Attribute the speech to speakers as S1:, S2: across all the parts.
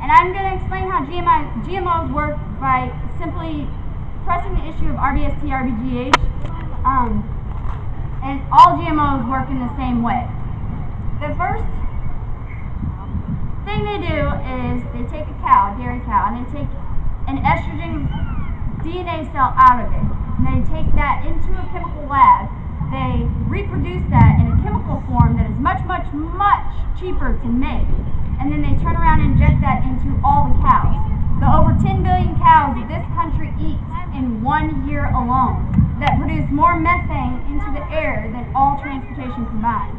S1: And I'm going to explain how GMOs work by simply pressing the issue of RBST, RBGH. And all GMOs work in the same way. The first thing they do is they take a cow, a dairy cow, and they take an estrogen DNA cell out of it. And they take that into a chemical lab. They reproduce that in a chemical form that is much, much, much cheaper to make. And then they turn around and inject that into all the cows. The over 10 billion cows that this country eats in 1 year alone that produce more methane into the air than all transportation combined.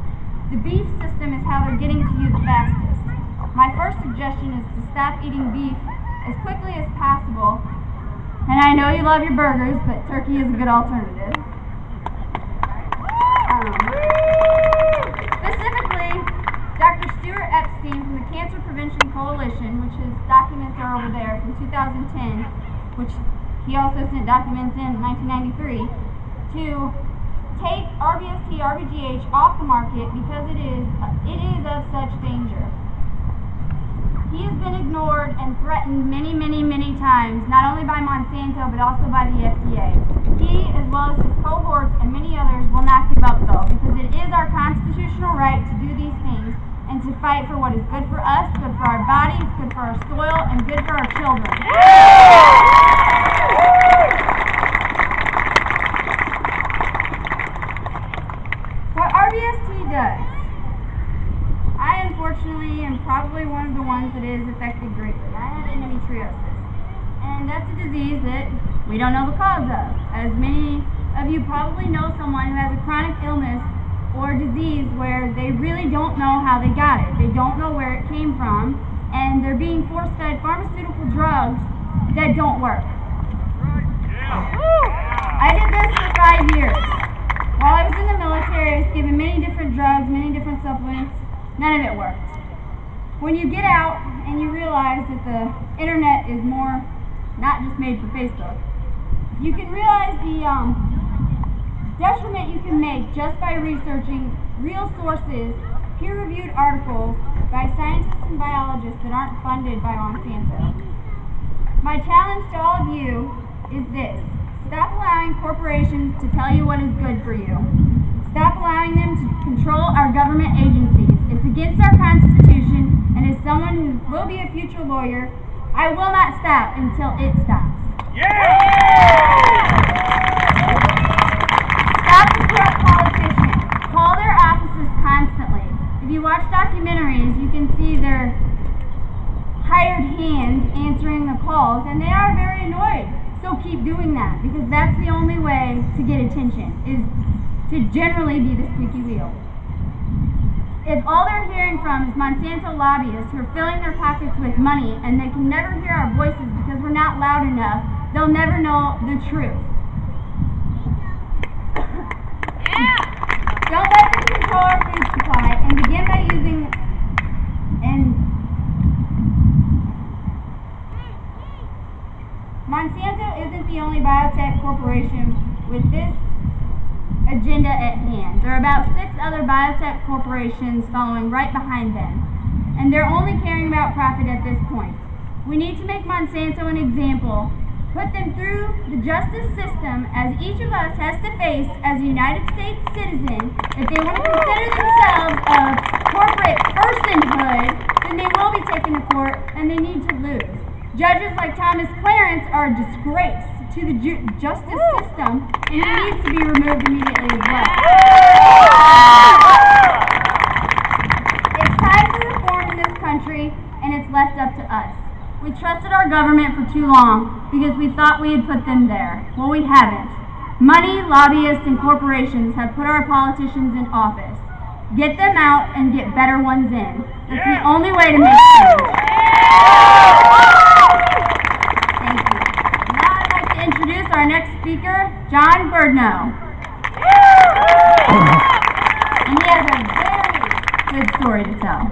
S1: The beef system is how they're getting to you the fastest. My first suggestion is to stop eating beef as quickly as possible. And I know you love your burgers, but turkey is a good alternative. Specifically, Dr. Stuart Epstein from the Cancer Prevention Coalition, which his documents are over there from 2010, which he also sent documents in 1993, to take RBST, RBGH off the market because it is of such danger. He has been ignored and threatened many, many, many times, not only by Monsanto, but also by the FDA. He, as well as his cohorts and many others, will not give up, though, because it is our constitutional right to do these things and to fight for what is good for us, good for our bodies, good for our soil, and good for our children. What RBST does, I unfortunately am probably one of the ones that is affected greatly. I have endometriosis, and that's a disease that we don't know the cause of. As many of you probably know someone who has a chronic illness or disease where they really don't know how they got it. They don't know where it came from, and they're being force-fed pharmaceutical drugs that don't work. I did this for 5 years. While I was in the military, I was given many different drugs, many different supplements. None of it worked. When you get out and you realize that the internet is more not just made for Facebook, you can realize the detriment you can make just by researching real sources, peer-reviewed articles by scientists and biologists that aren't funded by Monsanto. My challenge to all of you is this: stop allowing corporations to tell you what is good for you. Stop allowing them to control our government agencies. It's against our Constitution, and as someone who will be a future lawyer, I will not stop until it stops. Stop the corrupt politicians. Call their offices constantly. If you watch documentaries, you can see their hired hands answering the calls, and they are very annoyed. So keep doing that, because that's the only way to get attention, is to generally be the squeaky wheel. If all they're hearing from is Monsanto lobbyists who are filling their pockets with money and they can never hear our voices because we're not loud enough, they'll never know the truth. Don't let them control our food supply, and begin by using Monsanto isn't the only biotech corporation with this agenda at hand. There are about 6 other biotech corporations following right behind them, and they're only caring about profit at this point. We need to make Monsanto an example, put them through the justice system as each of us has to face as a United States citizen. If they want to consider themselves a corporate personhood, then they will be taken to court and they need to lose. Judges like Thomas Clarence are a disgrace to the justice system, and he needs to be removed immediately as well. It's time for reform in this country, and it's left up to us. We trusted our government for too long because we thought we had put them there. Well, we haven't. Money, lobbyists, and corporations have put our politicians in office. Get them out and get better ones in. That's the only way to make change. Thank you. Now I'd like to introduce our next speaker, John Birdnow. And he has a very good story to tell.